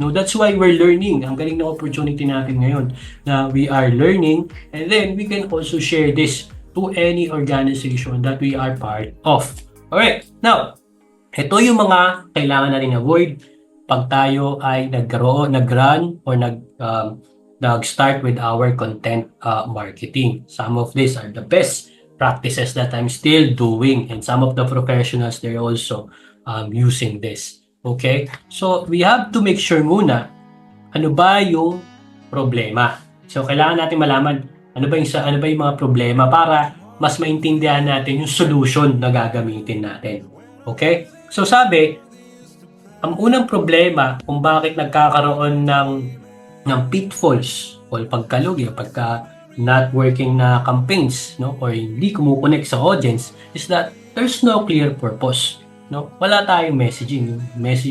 No, that's why we're learning. Ang galing na opportunity natin ngayon na we are learning, and then we can also share this to any organization that we are part of. Alright, now, ito yung mga kailangan natin avoid pag tayo ay nag-run or nag-start with our content marketing. Some of these are the best practices that I'm still doing, and some of the professionals, they're also using this. Okay? So, we have to make sure muna, ano ba yung problema? So, kailangan natin malaman ano ba yung mga problema para mas maintindihan natin yung solution na gagamitin natin. Okay? So, sabi, ang unang problema kung bakit nagkakaroon ng pitfalls o pagkalugi o pagka not working na campaigns, no, or hindi kumukonek sa audience, is that there's no clear purpose. No? Wala tayong messaging.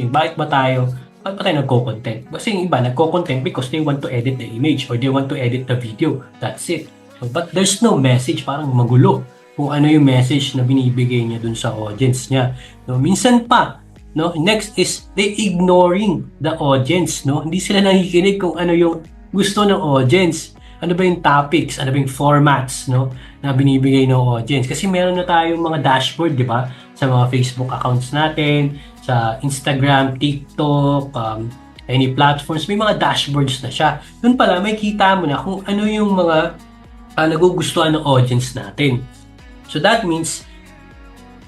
Bakit ba tayo nagko-content? Kasi yung iba nagko-content because they want to edit the image or they want to edit the video. That's it. So, but there's no message, parang magulo kung ano yung message na binibigay niya dun sa audience niya. No, minsan pa, no, next is they ignoring the audience, no? Hindi sila nakikinig kung ano yung gusto ng audience. Ano ba yung topics, ano ba yung formats, no, na binibigay ng audience. Kasi meron na tayong mga dashboard, di ba? Sa mga Facebook accounts natin, sa Instagram, TikTok, any platforms, may mga dashboards na siya. Doon pala, may kita mo na kung ano yung mga nagugustuhan ng audience natin. So that means,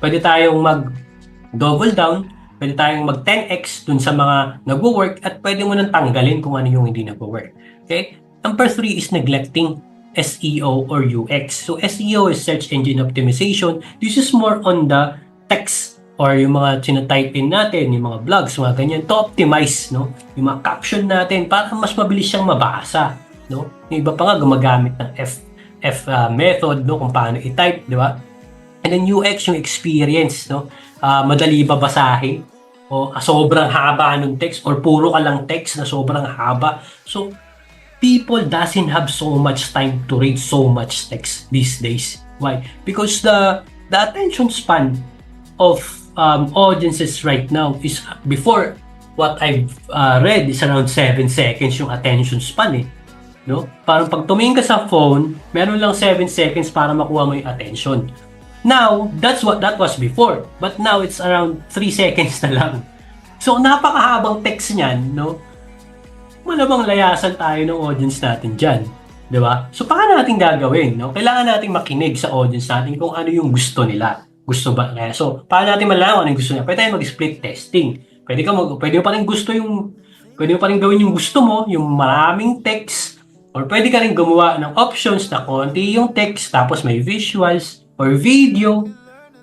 pwede tayong mag-double down, pwede tayong mag-10x dun sa mga nag-work, at pwede mo nang tanggalin kung ano yung hindi nag-work. Okay? Number 3 is neglecting SEO or UX. So SEO is search engine optimization. This is more on the text or yung mga type in natin, yung mga blogs, mga ganyan, to optimize, no? Yung mga caption natin para mas mabilis siyang mabasa, no? Yung iba pa nga gumagamit ng F method, no, kung paano i-type, di ba? And then UX, yung experience, no? Madali ba basahin? O sobrang haba ng text or puro ka lang text na sobrang haba. So, people doesn't have so much time to read so much text these days. Why? Because the attention span of audiences right now is, before what I've read, is around 7 seconds yung attention span eh. No? Parang pag tumingin ka sa phone, meron lang 7 seconds para makuha mo yung attention. Now, that was before. But now, it's around 3 seconds na lang. So, napakahabang text niyan, no? Malamang layasan tayo ng audience natin dyan. Di ba? So, paano natin gagawin? No? Kailangan natin makinig sa audience natin kung ano yung gusto nila. Gusto ba? So, paano natin malaman ano yung gusto nila? Pwede tayo mag-split testing. Pwede mo pa rin gawin yung gusto mo, yung maraming text. Or pwede ka rin gumawa ng options na konti yung text, tapos may visuals or video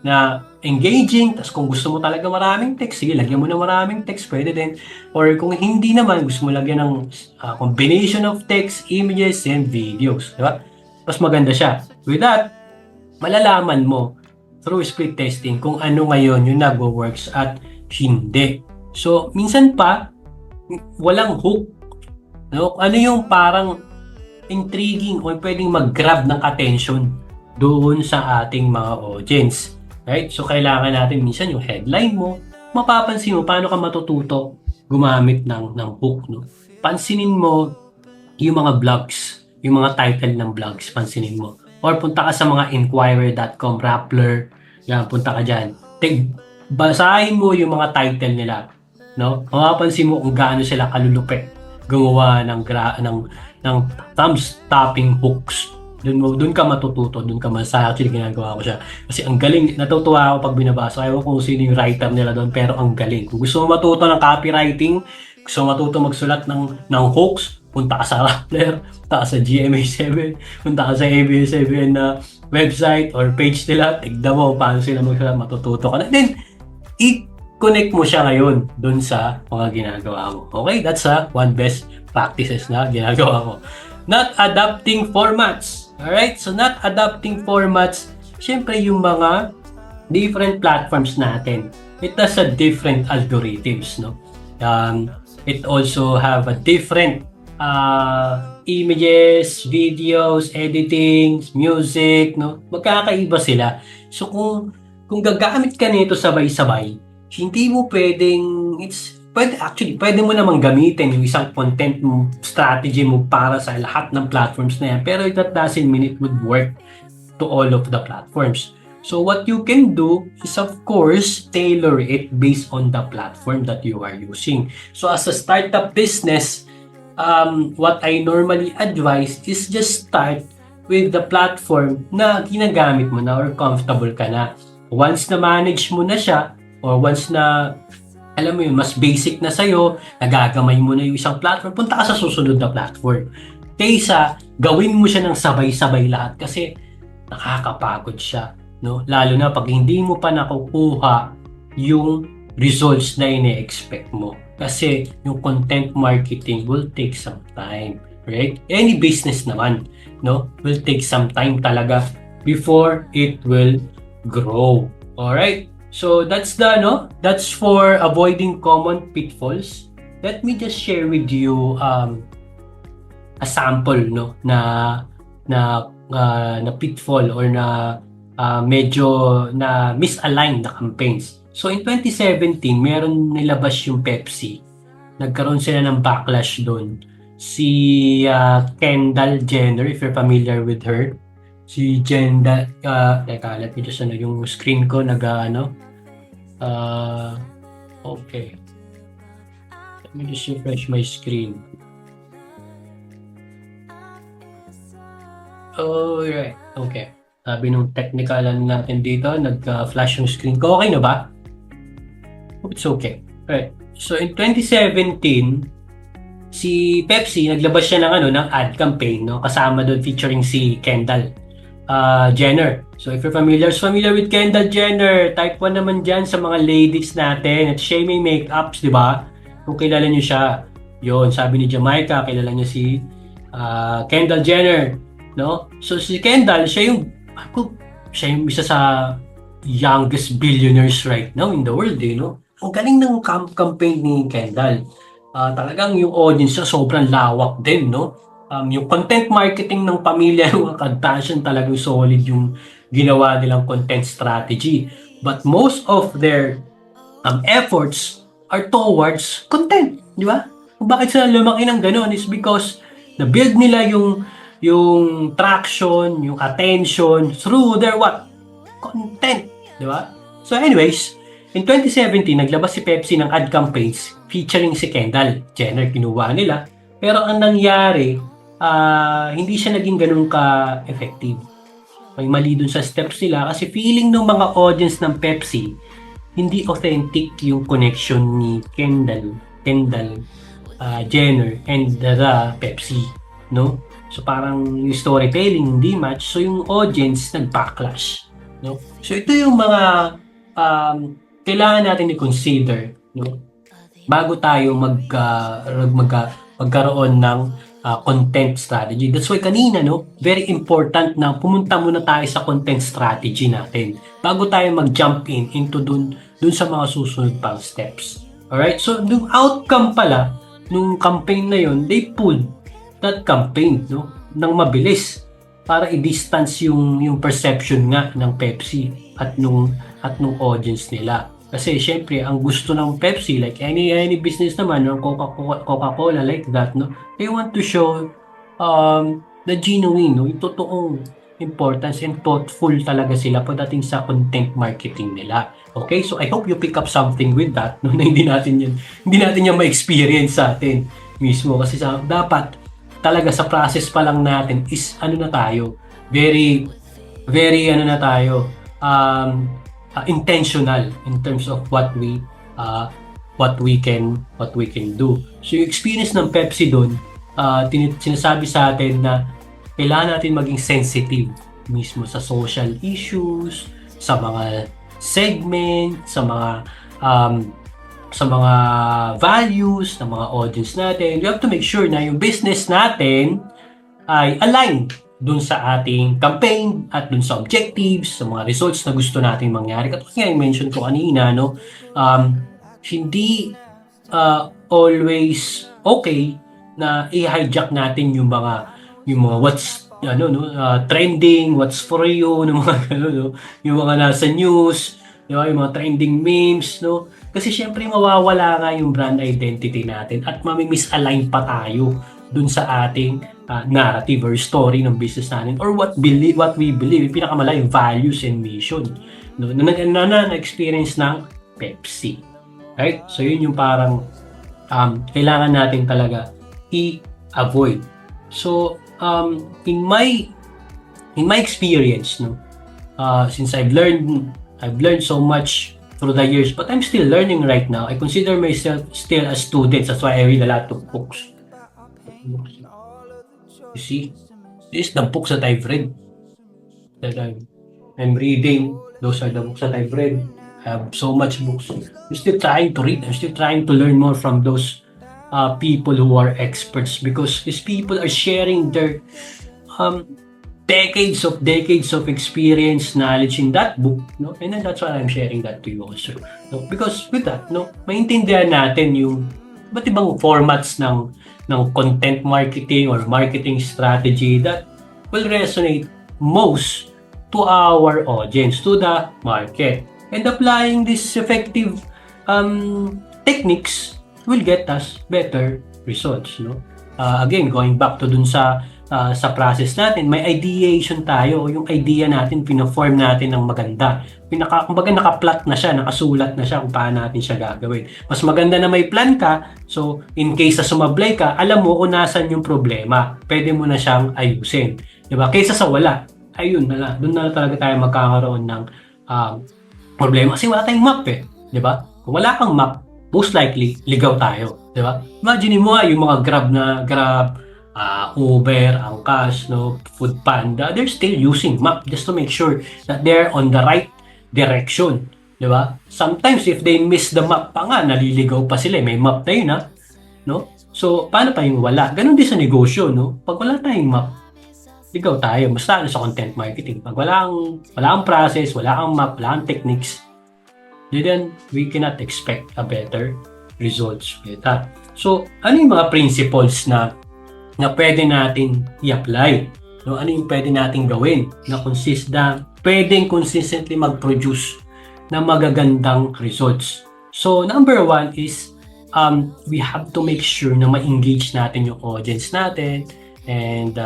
na engaging. Tapos kung gusto mo talaga maraming text, sige, lagyan mo na maraming text, pwede din. Or kung hindi naman, gusto mo lagyan ng combination of text, images, and videos. Diba? Mas maganda siya. With that, malalaman mo through split testing kung ano ngayon yung nagwo-works at hindi. So, minsan pa, walang hook. No? Ano yung parang intriguing o pwedeng mag-grab ng attention doon sa ating mga audience. Right? So, kailangan natin minsan yung headline mo, mapapansin mo paano ka matututo gumamit ng hook. No? Pansinin mo yung mga blogs, yung mga title ng blogs, pansinin mo. Or punta ka sa mga Inquirer.com, Rappler, yan, punta ka dyan. Basahin mo yung mga title nila. No? Mapapansin mo kung gaano sila kalulupit gumawa ng thumb-stopping hooks. Doon ka matututo, doon ka masaya. Actually, ginagawa ko siya. Kasi ang galing, natutuwa ako pag binabasa. Ayaw ko kung sino yung writer nila doon, pero ang galing. Kung gusto mo matuto ng copywriting, gusto mo matuto magsulat ng hooks, punta ka sa Rappler, punta ka sa GMA7, punta ka sa ABS7 na website or page nila, tignan mo paano sila magsulat, matututo ka na. Then, i-connect mo siya ngayon doon sa mga ginagawa mo. Okay? That's one best practices na ginagawa ko. Not adapting formats. Alright? So, not adapting formats, syempre yung mga different platforms natin, it has a different algorithms, no? It also have a different images, videos, editing, music, no? Magkakaiba sila. So, kung gagamit ka nito sabay-sabay, hindi mo pwedeng, pwede mo namang gamitin yung isang content strategy mo para sa lahat ng platforms na yan. Pero that doesn't mean it would work to all of the platforms. So what you can do is, of course, tailor it based on the platform that you are using. So as a startup business, what I normally advise is just start with the platform na ginagamit mo na or comfortable ka na. Once na manage mo na siya, or once na alam mo yun, mas basic na sa'yo, nagagamay mo na yung isang platform, punta ka sa susunod na platform. Kaysa, gawin mo siya ng sabay-sabay lahat kasi nakakapagod siya. No? Lalo na pag hindi mo pa nakukuha yung results na ine-expect mo. Kasi yung content marketing will take some time. Right? Any business naman, no, will take some time talaga before it will grow. Alright? So that's that's for avoiding common pitfalls. Let me just share with you a sample na pitfall or na medyo na misaligned na campaigns. So in 2017, meron nilabas yung Pepsi. Nagkaroon sila ng backlash doon. Si Kendall Jenner, if you're familiar with her. Si Kendall, teka, let me just yung screen ko okay. Let me just refresh my screen. Alright, okay. Sabi nung technical natin dito, nag-flash yung screen ko. Okay na ba? Hope it's okay. Alright. So in 2017, si Pepsi naglabas siya ng ad campaign, no? Kasama doon featuring si Kendall Jenner. So if you're familiar with Kendall Jenner, type 1 naman dyan sa mga ladies natin at siya may makeups, di ba? Kung kilala niyo siya, yon, sabi ni Jamaica, kilala niyo si Kendall Jenner, no? So si Kendall, siya yung isa sa youngest billionaires right now in the world, no? Ang galing ng campaign ni Kendall. Talagang yung audience niya sobrang lawak din, no? Yung content marketing ng pamilya ng Kardashian talagang solid yung ginawa nilang content strategy. But most of their efforts are towards content, di ba? Kung bakit sila lumaki ng gano'n is because na-build nila yung traction, yung attention through their content, di ba? So anyways, in 2017, naglabas si Pepsi ng ad campaigns featuring si Kendall Jenner, kinuha nila. Pero ang nangyari, hindi siya naging ganun ka-effective. May mali dun sa steps nila kasi feeling ng mga audience ng Pepsi, hindi authentic yung connection ni Kendall Jenner and the Pepsi, no? So parang yung storytelling hindi match, so yung audience nag-backlash, no? So ito yung mga kailangan natin i-consider, no? Bago tayo magkaroon ng content strategy. That's why kanina, no, very important na pumunta muna tayo sa content strategy natin bago tayo mag-jump into dun sa mga susunod pang steps. Alright? So, yung outcome pala nung campaign na yun, they pulled that campaign, no, nang mabilis para i-distance yung perception nga ng Pepsi at nung audience nila. Kasi syempre, ang gusto ng Pepsi, like any business naman, or Coca-Cola like that, no, they want to show the genuine, no, yung totoong importance and thoughtful talaga sila pagdating sa content marketing nila. Okay? So I hope you pick up something with that, no, na hindi natin yan ma-experience sa atin mismo kasi dapat talaga sa process pa lang natin is very intentional in terms of what we can do. So yung experience ng Pepsi doon, sinasabi sa atin na kailangan natin maging sensitive mismo sa social issues, sa mga segment, sa mga values ng mga audience natin. We have to make sure na yung business natin ay aligned dun sa ating campaign at dun sa objectives, sa mga results na gusto nating mangyari. Katulad nga yung mention ko kanina, no, hindi always okay na i-hijack natin yung mga what's trending, what's for you, ng mga no, yung mga nasa news, di ba, yung mga trending memes, no. Kasi syempre mawawala nga yung brand identity natin at mami-misalign pa tayo dun sa ating narrative or story ng business natin or what we believe, yung pinakamalay, values and mission, no, na experience ng Pepsi. Right? So yun yung parang kailangan natin talaga i-avoid. So in my experience, no, since I've learned so much through the years, but I'm still learning right now. I consider myself still a student. That's why I read a lot of books. You see, this is the books that I've read. That I'm reading. Those are the books that I've read. I have so much books. I'm still trying to read. I'm still trying to learn more from those people who are experts, because these people are sharing their decades of experience, knowledge in that book, no? And then that's why I'm sharing that to you also, no? Because with that, no, maintindihan natin yung iba't ibang formats ng content marketing or marketing strategy that will resonate most to our audience, to the market. And applying these effective techniques will get us better results, no? Again, going back to dun sa process natin, may ideation tayo, o yung idea natin, pina-form natin ng maganda. Kumbaga naka-plot na siya, nakasulat na siya kung paano natin siya gagawin. Mas maganda na may plan ka, so in case na sumablay ka, alam mo kung nasan yung problema. Pwede mo na siyang ayusin. Diba? Kaysa sa wala, ayun na, doon na talaga tayo magkakaroon ng problema. Kasi wala tayong map eh. Diba? Kung wala kang map, most likely, ligaw tayo. Diba? Imagine mo yung mga Grab, Uber, Angkas, no, Food Panda, they're still using map just to make sure that they're on the right direction. Diba? Sometimes, if they miss the map pa nga, naliligaw pa sila. May map na yun, ha? No? So, paano pa yung wala? Ganon din sa negosyo, no? Pag wala tayong map, ligaw tayo. Basta sa content marketing. Pag wala kang process, wala kang map, wala kang techniques, then we cannot expect a better results with that. So, ano yung mga principles na pwede natin i-apply? No? Ano yung pwede natin gawin na pwedeng consistently mag-produce ng magagandang results? So, number one is we have to make sure na ma-engage natin yung audience natin, and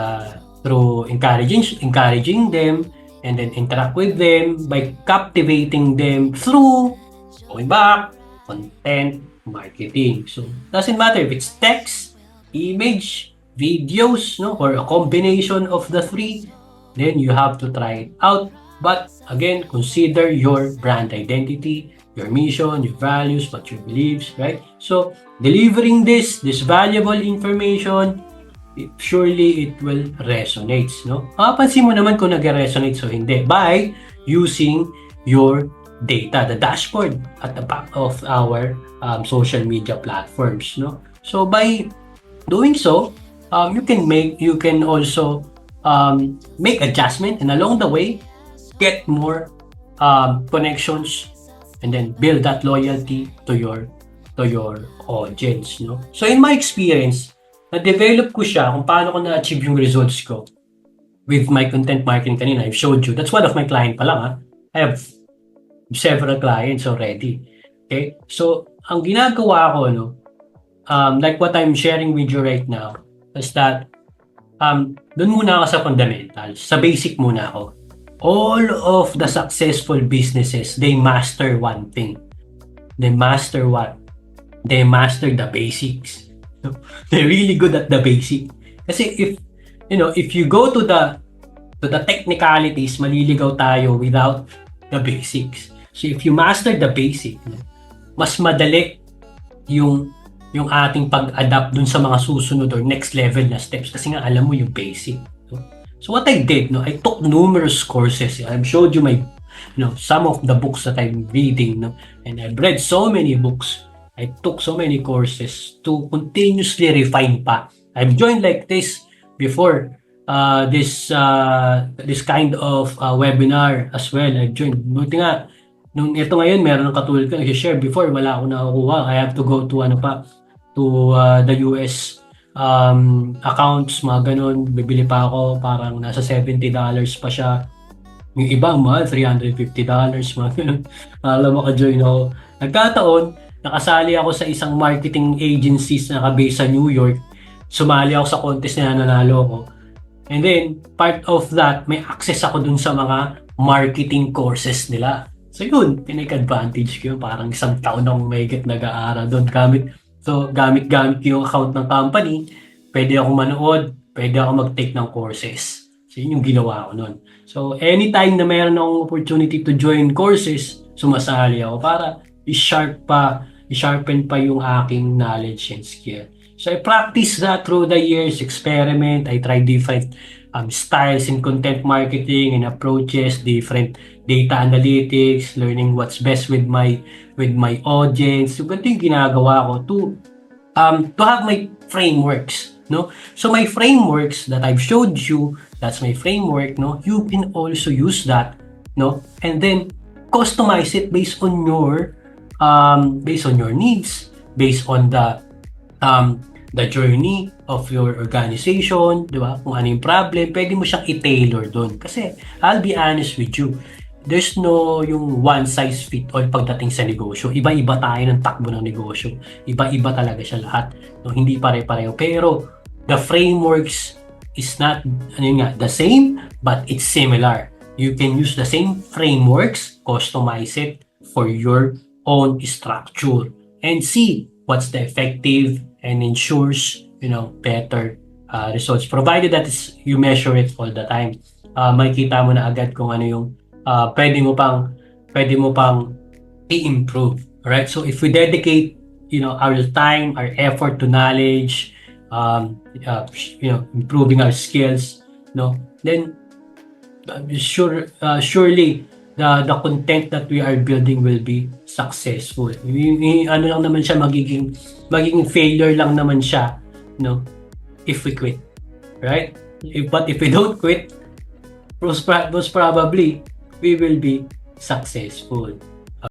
through encouraging them, and then interact with them by captivating them through going back, content marketing. So, doesn't matter if it's text, image, videos, no, or a combination of the three, then you have to try it out. But again, consider your brand identity, your mission, your values, what your beliefs, right? So, delivering this valuable information, surely it will resonate, no? Mapapansin mo naman kung nag-resonate o hindi by using your data, the dashboard at the back of our social media platforms, no? So, by doing so, you can also make adjustment, and along the way get more connections, and then build that loyalty to your audience, no? So in my experience, na-develop ko siya kung paano ko na-achieve yung results ko with my content marketing. Kanina I've showed you, that's one of my client pa lang, ha? I have several clients already. Okay, so ang ginagawa ko, no, like what I'm sharing with you right now, is that doon muna ako sa fundamentals, sa basic muna ako. All of the successful businesses, they master one thing. They master what? They master the basics. They're really good at the basic. Kasi if you go to the technicalities, maliligaw tayo without the basics. So if you master the basic, mas madali yung ating pag-adapt dun sa mga susunod or next level na steps, kasi nga alam mo yung basic. So what I did, I took numerous courses. I've showed you some of the books that I'm reading, and I've read so many books. I took so many courses to continuously refine pa. I've joined like this before, this kind of webinar as well. I've joined. Buti nga, nung ito ngayon, meron ng katulad ko nag-share. Before, wala ako nakukuha. I have to go to the US accounts, mga ganun. Bibili pa ako, parang nasa $70 pa siya. Yung iba, mahal, $350, mga ganun. Alam mo, ka-join ako. Nagkataon, nakasali ako sa isang marketing agencies na naka-base sa New York. Sumali ako sa contest na nanalo ako. And then, part of that, may access ako dun sa mga marketing courses nila. So yun, tinake advantage ko yun. Parang isang taon akong mahigit nag-aaral doon. Gamit yung account ng company. Pwede ako manood, pwede ako mag-take ng courses. So yun yung ginawa ko nun. So anytime na mayroon akong opportunity to join courses, sumasali ako para i-sharpen pa yung aking knowledge and skill. So I practice that through the years, experiment, I try different styles in content marketing and approaches, different data analytics, learning what's best with my audience. So ganito yung ginagawa ko to have my frameworks, no? So my frameworks that I've showed you, that's my framework, no? You can also use that, no? And then customize it based on your needs, based on the journey of your organization, di ba? Kung ano yung problem, pwede mo siyang i-tailor doon. Kasi, I'll be honest with you, there's no yung one size fit all pagdating sa negosyo. Iba-iba tayo ng takbo ng negosyo. Iba-iba talaga siya lahat. No, hindi pare-pareho. Pero, the frameworks is not the same, but it's similar. You can use the same frameworks, customize it for your own structure, and see what's the effective and ensures better results, provided that you measure it all the time. Makikita mo na agad kung ano yung pwede mo pang i-improve. Alright, so if we dedicate our time, our effort to knowledge, improving our skills, then surely the content that we are building will be successful. Ano lang naman siya, magiging failure lang naman siya, if we quit, right? But if we don't quit, most probably we will be successful.